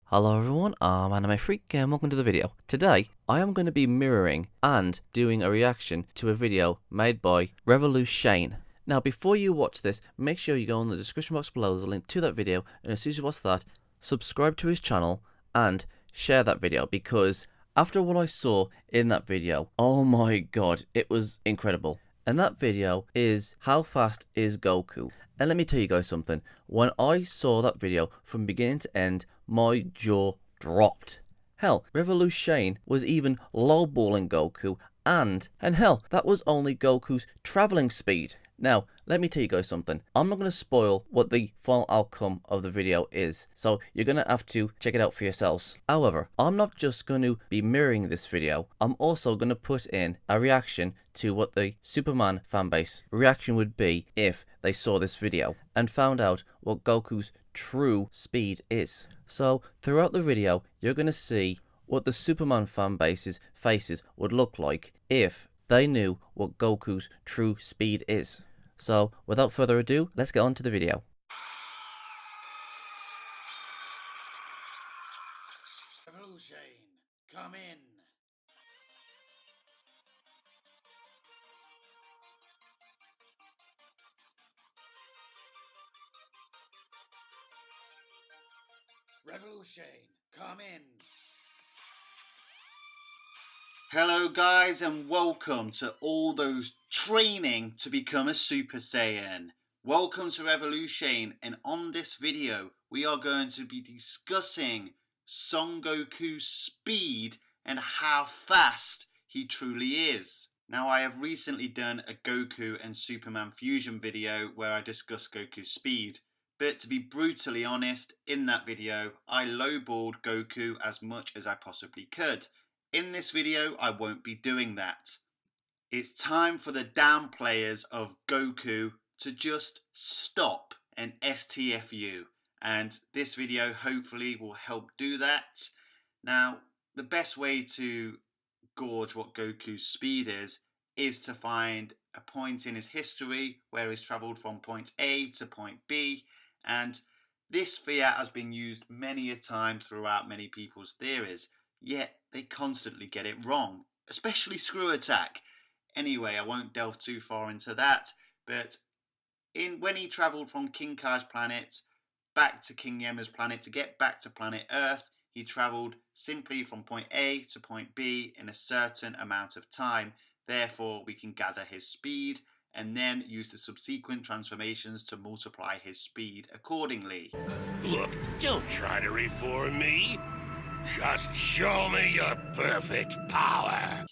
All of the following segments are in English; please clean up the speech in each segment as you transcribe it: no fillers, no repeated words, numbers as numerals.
Hello everyone, I'm Anime Freak and welcome to the video. Today, I am going to be mirroring and doing a reaction to a video made by Revolution. Now before you watch this, make sure you go in the description box below, there's a link to that video, and as soon as you watch that, subscribe to his channel and share that video, because after what I saw in that video, oh my god, it was incredible. And that video is How Fast is Goku? And let me tell you guys something, when I saw that video from beginning to end, my jaw dropped. Hell, Revolution was even lowballing Goku, and hell, that was only Goku's traveling speed. Now, let me tell you guys something. I'm not going to spoil what the final outcome of the video is, so you're going to have to check it out for yourselves. However, I'm not just going to be mirroring this video, I'm also going to put in a reaction to what the Superman fanbase reaction would be if they saw this video and found out what Goku's true speed is. So, throughout the video, you're going to see what the Superman fanbase's faces would look like if they knew what Goku's true speed is. So, without further ado, let's get on to the video. Revolution, come in. Revolution, come in. Hello guys, and welcome to all those training to become a Super Saiyan. Welcome to Revolution, and on this video we are going to be discussing Son Goku's speed and how fast he truly is. Now, I have recently done a Goku and Superman fusion video where I discuss Goku's speed, but to be brutally honest, in that video I lowballed Goku as much as I possibly could. In this video, I won't be doing that. It's time for the down players of Goku to just stop and STFU. And this video hopefully will help do that. Now, the best way to gauge what Goku's speed is to find a point in his history where he's travelled from point A to point B. And this fiat has been used many a time throughout many people's theories. Yet they constantly get it wrong, especially Screw Attack. Anyway, I won't delve too far into that, but when he travelled from King Kai's planet back to King Yema's planet to get back to planet Earth, he travelled simply from point A to point B in a certain amount of time. Therefore, we can gather his speed and then use the subsequent transformations to multiply his speed accordingly. Look, don't try to reform me. Just show me your perfect power.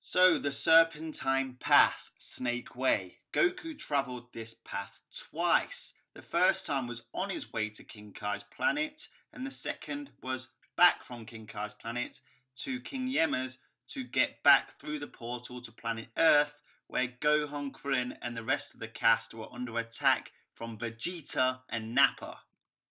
So, the Serpentine Path, Snake Way. Goku travelled this path twice. The first time was on his way to King Kai's planet, and the second was back from King Kai's planet to King Yema's to get back through the portal to planet Earth, where Gohan, Krillin and the rest of the cast were under attack from Vegeta and Nappa.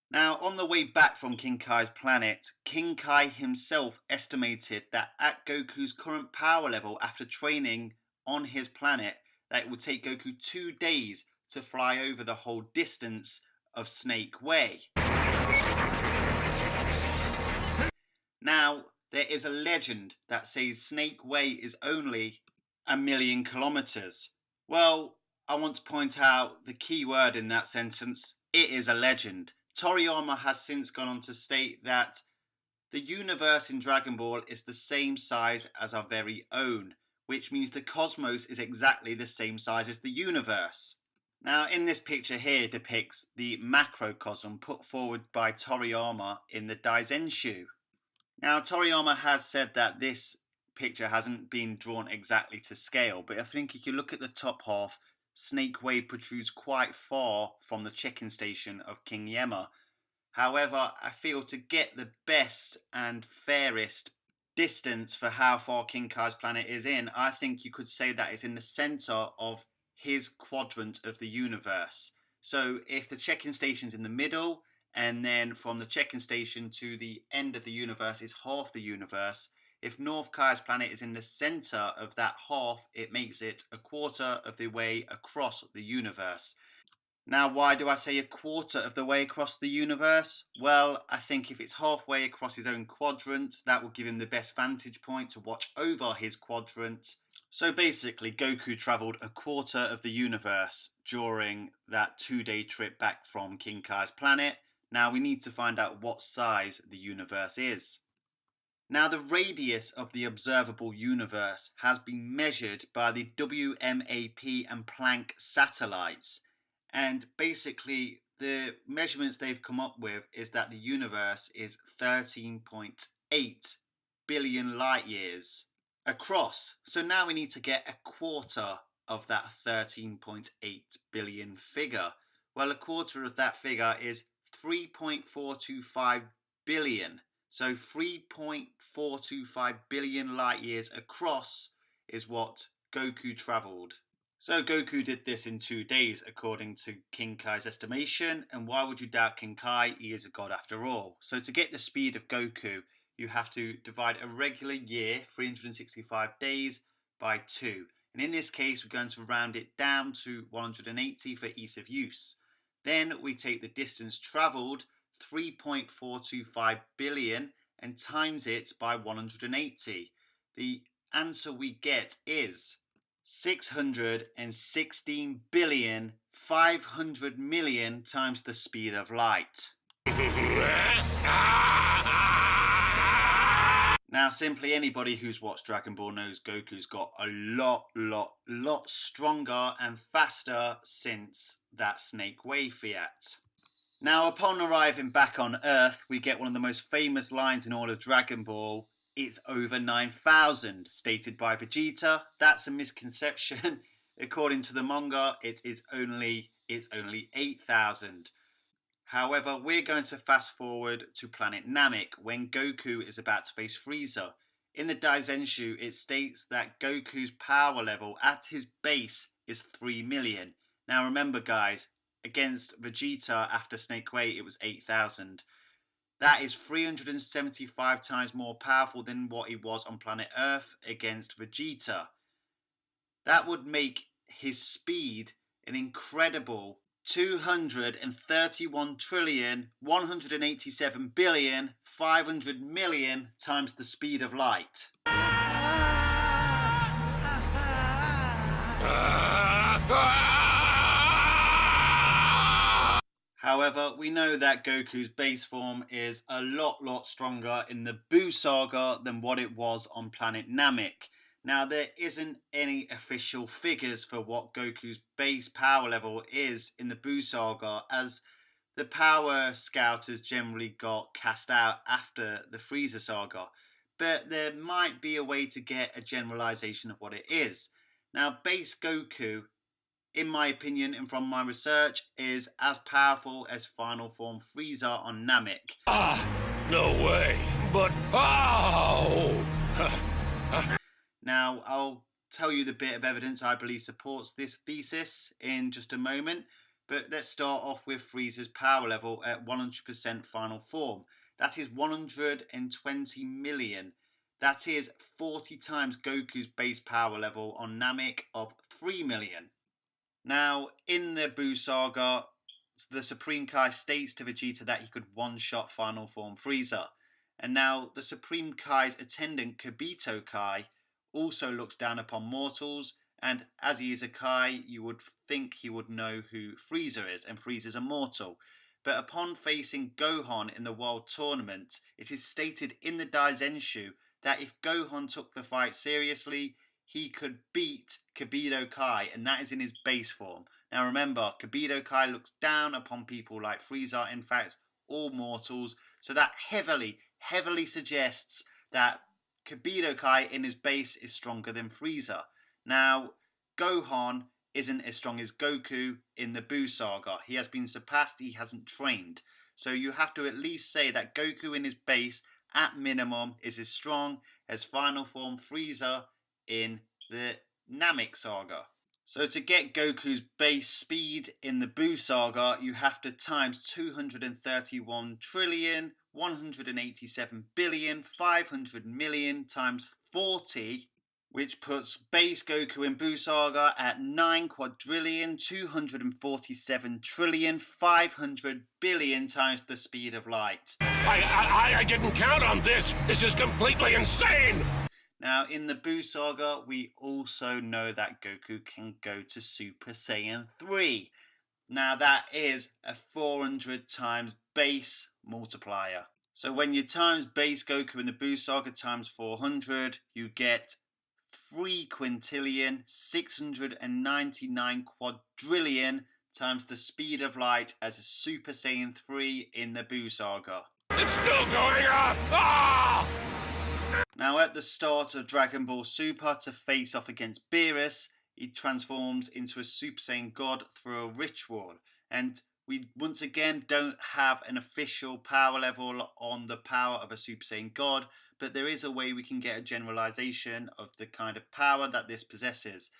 Now, on the way back from King Kai's planet, King Kai himself estimated that at Goku's current power level after training on his planet, that it would take Goku 2 days to fly over the whole distance of Snake Way. Now, there is a legend that says Snake Way is only 1,000,000 kilometers. Well, I want to point out the key word in that sentence. It is a legend. Toriyama has since gone on to state that the universe in Dragon Ball is the same size as our very own, which means the cosmos is exactly the same size as the universe. Now, in this picture here depicts the macrocosm put forward by Toriyama in the Daizenshu. Now, Toriyama has said that this picture hasn't been drawn exactly to scale, but I think if you look at the top half, Snake Way protrudes quite far from the check-in station of King Yema. However, I feel to get the best and fairest distance for how far King Kai's planet is in, I think you could say that it's in the centre of his quadrant of the universe. So if the check-in station's in the middle, and then from the check-in station to the end of the universe is half the universe, if North Kai's planet is in the centre of that half, it makes it a quarter of the way across the universe. Now, why do I say a quarter of the way across the universe? Well, I think if it's halfway across his own quadrant, that will give him the best vantage point to watch over his quadrant. So basically, Goku travelled a quarter of the universe during that 2-day trip back from King Kai's planet. Now we need to find out what size the universe is. Now the radius of the observable universe has been measured by the WMAP and Planck satellites. And basically the measurements they've come up with is that the universe is 13.8 billion light years across. So now we need to get a quarter of that 13.8 billion figure. Well, a quarter of that figure is 3.425 billion. So 3.425 billion light years across is what Goku travelled. So Goku did this in 2 days according to King Kai's estimation, and why would you doubt King Kai? He is a god after all. So to get the speed of Goku, you have to divide a regular year, 365 days, by 2. And in this case, we're going to round it down to 180 for ease of use. Then we take the distance travelled, 3.425 billion, and times it by 180. The answer we get is 616 billion 500 million times the speed of light. Now, simply anybody who's watched Dragon Ball knows Goku's got a lot stronger and faster since that Snake Way fiat. Now, upon arriving back on Earth, we get one of the most famous lines in all of Dragon Ball. It's over 9,000, stated by Vegeta. That's a misconception. According to the manga, it's only 8,000. However, we're going to fast forward to planet Namek when Goku is about to face Frieza. In the Daizenshu, it states that Goku's power level at his base is 3 million. Now remember guys, against Vegeta after Snake Way it was 8,000. That is 375 times more powerful than what he was on planet Earth against Vegeta. That would make his speed an incredible 231,187,500,000,000 times the speed of light. However, we know that Goku's base form is a lot stronger in the Buu Saga than what it was on planet Namek. Now, there isn't any official figures for what Goku's base power level is in the Buu Saga, as the power scouters generally got cast out after the Frieza Saga. But there might be a way to get a generalization of what it is. Now, base Goku, in my opinion and from my research, is as powerful as Final Form Frieza on Namek. No way, but oh! Now, I'll tell you the bit of evidence I believe supports this thesis in just a moment, but let's start off with Frieza's power level at 100% final form. That is 120 million. That is 40 times Goku's base power level on Namek of 3 million. Now, in the Buu Saga, the Supreme Kai states to Vegeta that he could one-shot final form Frieza. And now, the Supreme Kai's attendant, Kibito Kai, also looks down upon mortals, and as he is a Kai, you would think he would know who Frieza is, and Frieza's a mortal. But upon facing Gohan in the World Tournament, it is stated in the Daizenshu that if Gohan took the fight seriously, he could beat Kibito Kai, and that is in his base form. Now remember, Kibito Kai looks down upon people like Frieza, in fact, all mortals, so that heavily suggests that Kibito Kai in his base is stronger than Frieza. Now, Gohan isn't as strong as Goku in the Buu Saga. He has been surpassed, he hasn't trained. So you have to at least say that Goku in his base, at minimum, is as strong as Final Form Frieza in the Namek Saga. So to get Goku's base speed in the Buu Saga, you have to times 231,187,500,000,000 times 40, which puts base Goku in Buu Saga at 9,247,500,000,000,000 times the speed of light. I didn't count on this. This is completely insane. Now, in the Buu Saga, we also know that Goku can go to Super Saiyan 3. Now, that is a 400 times base multiplier. So when you times base Goku in the Buu Saga times 400, you get 3,699,000,000,000,000,000,000,000 times the speed of light as a Super Saiyan 3 in the Buu Saga. It's still going up! Ah! Now, at the start of Dragon Ball Super, to face off against Beerus, he transforms into a Super Saiyan God through a ritual. And we once again don't have an official power level on the power of a Super Saiyan God, but there is a way we can get a generalization of the kind of power that this possesses.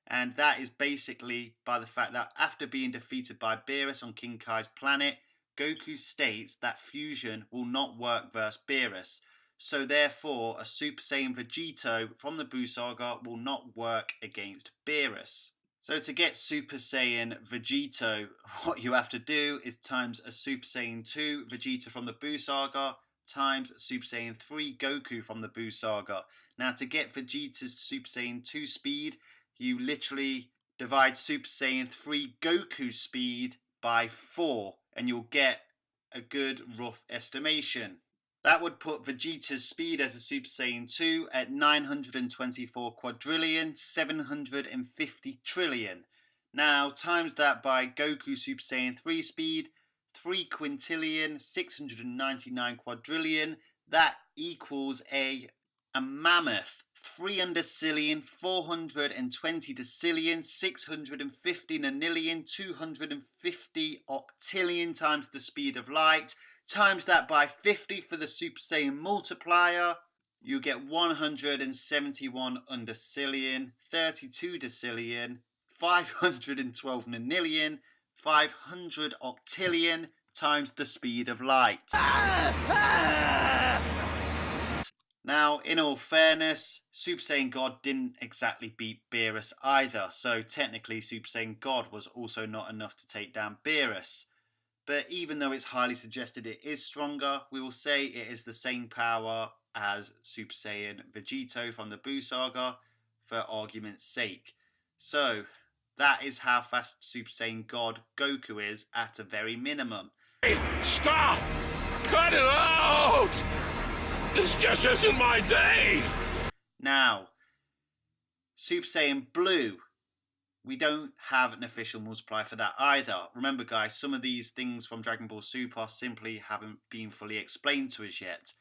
And that is basically by the fact that after being defeated by Beerus on King Kai's planet, Goku states that fusion will not work versus Beerus. So therefore, a Super Saiyan Vegito from the Buu Saga will not work against Beerus. So to get Super Saiyan Vegito, what you have to do is times a Super Saiyan 2 Vegeta from the Buu Saga times Super Saiyan 3 Goku from the Buu Saga. Now to get Vegeta's Super Saiyan 2 speed, you literally divide Super Saiyan 3 Goku speed by 4 and you'll get a good rough estimation. That would put Vegeta's speed as a Super Saiyan 2 at 924,750,000,000,000,000. Now times that by Goku Super Saiyan 3 speed, 3,699,000,000,000,000. That equals a mammoth 300,420,650,250 octillion times the speed of light. Times that by 50 for the Super Saiyan multiplier, you get 171 undecillion, 32 decillion, 512 nonillion, 500 octillion times the speed of light. Now, in all fairness, Super Saiyan God didn't exactly beat Beerus either, so technically Super Saiyan God was also not enough to take down Beerus. But even though it's highly suggested it is stronger, we will say it is the same power as Super Saiyan Vegito from the Buu Saga for argument's sake. So that is how fast Super Saiyan God Goku is at a very minimum. Hey, stop! Cut it out! This just isn't my day! Now, Super Saiyan Blue. We don't have an official multiplier for that either. Remember guys, some of these things from Dragon Ball Super simply haven't been fully explained to us yet.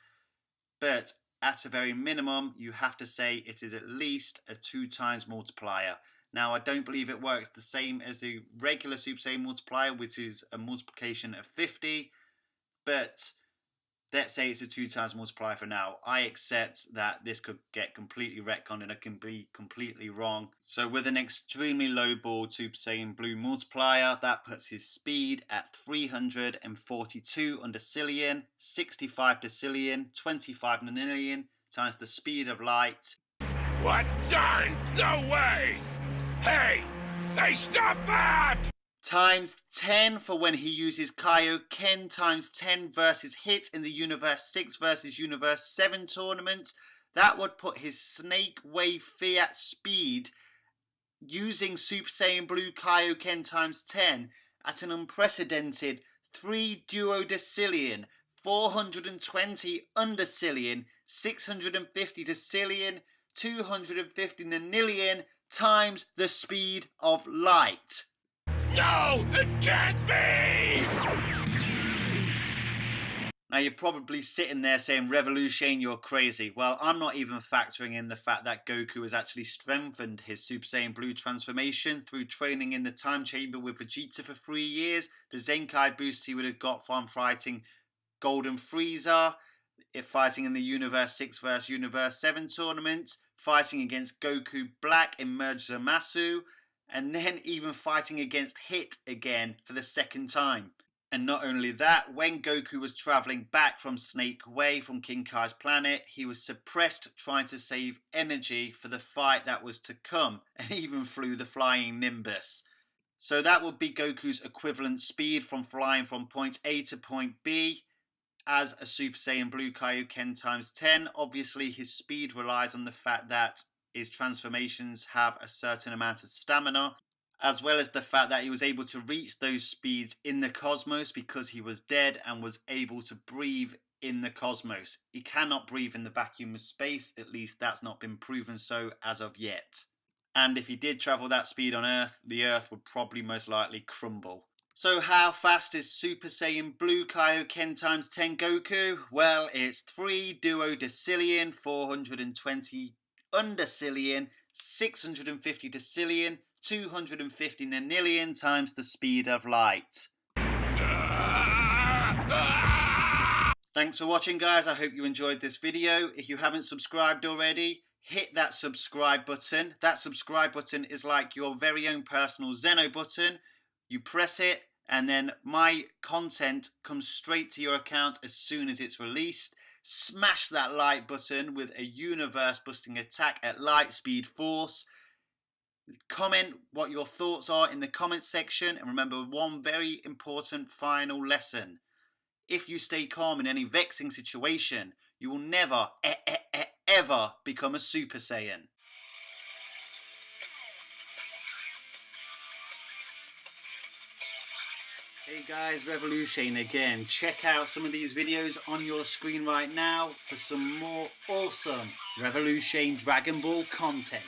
But at a very minimum, you have to say it is at least a 2 times multiplier. Now I don't believe it works the same as the regular Super Saiyan multiplier, which is a multiplication of 50. But let's say it's a 2 times multiplier for now. I accept that this could get completely retconned and it can be completely wrong. So with an extremely low balled Super Saiyan Blue multiplier, that puts his speed at 342 undecillion, 65 decillion, 25 nonillion times the speed of light. What? Darn! No way! Hey! Hey, stop that! Times 10 for when he uses Kaioken, times 10 versus hit in the Universe 6 versus Universe 7 tournament. That would put his Snake Wave Fiat speed using Super Saiyan Blue Kaioken times 10 at an unprecedented 3 duodecillion, 420 undecillion, 650 decillion, 250 nonillion times the speed of light. No, it can't be! Now you're probably sitting there saying, Revolution, you're crazy. Well, I'm not even factoring in the fact that Goku has actually strengthened his Super Saiyan Blue transformation through training in the time chamber with Vegeta for 3 years. The Zenkai boost he would have got from fighting Golden Frieza, fighting in the Universe 6 vs Universe 7 tournament, fighting against Goku Black in Merge Zamasu, and then even fighting against Hit again for the second time. And not only that, when Goku was traveling back from Snake Way from King Kai's planet, he was suppressed trying to save energy for the fight that was to come, and even flew the flying Nimbus. So that would be Goku's equivalent speed from flying from point A to point B as a Super Saiyan Blue Kaioken times 10. Obviously, his speed relies on the fact that his transformations have a certain amount of stamina, as well as the fact that he was able to reach those speeds in the cosmos because he was dead and was able to breathe in the cosmos. He cannot breathe in the vacuum of space, at least that's not been proven so as of yet. And if he did travel that speed on Earth, the Earth would probably most likely crumble. So how fast is Super Saiyan Blue Kaioken times 10 Goku? Well, it's 3 duodecillion, 420 undecillion, 650 decillion, 250 nonillion times the speed of light. Thanks for watching, guys. I hope you enjoyed this video. If you haven't subscribed already, hit that subscribe button. That subscribe button is like your very own personal Zeno button. You press it and then my content comes straight to your account as soon as it's released. Smash that like button with a universe busting attack at light speed force. Comment what your thoughts are in the comment section, and remember one very important final lesson. If you stay calm in any vexing situation, you will never ever become a Super Saiyan. Hey guys, Revolution again. Check out some of these videos on your screen right now for some more awesome Revolution Dragon Ball content.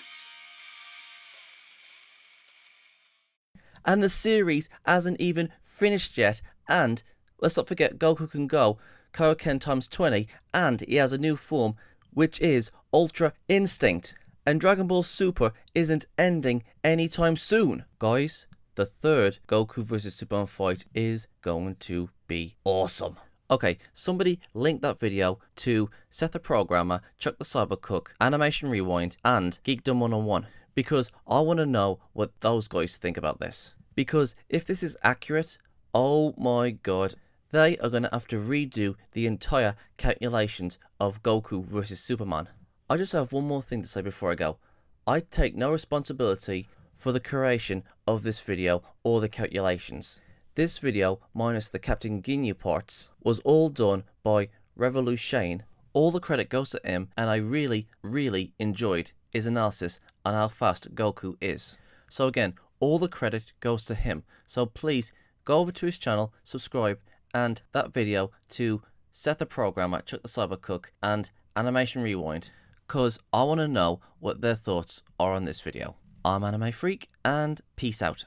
And the series hasn't even finished yet, and let's not forget Goku can go Kaioken times 20, and he has a new form which is Ultra Instinct, and Dragon Ball Super isn't ending anytime soon. Guys, the third Goku vs Superman fight is going to be awesome. Okay, somebody link that video to Seth the Programmer, Chuck the Cybercook, Animation Rewind, and Geekdom 101. Because I want to know what those guys think about this. Because if this is accurate, oh my god, they are going to have to redo the entire calculations of Goku versus Superman. I just have one more thing to say before I go. I take no responsibility for the creation of this video or the calculations. This video, minus the Captain Ginyu parts, was all done by Revolution. All the credit goes to him, and I really enjoyed his analysis on how fast Goku is. So again, all the credit goes to him. So please go over to his channel, subscribe, and that video to Seth the Programmer, Chuck the Cybercook, and Animation Rewind, because I want to know what their thoughts are on this video. I'm Anime Freak, and peace out.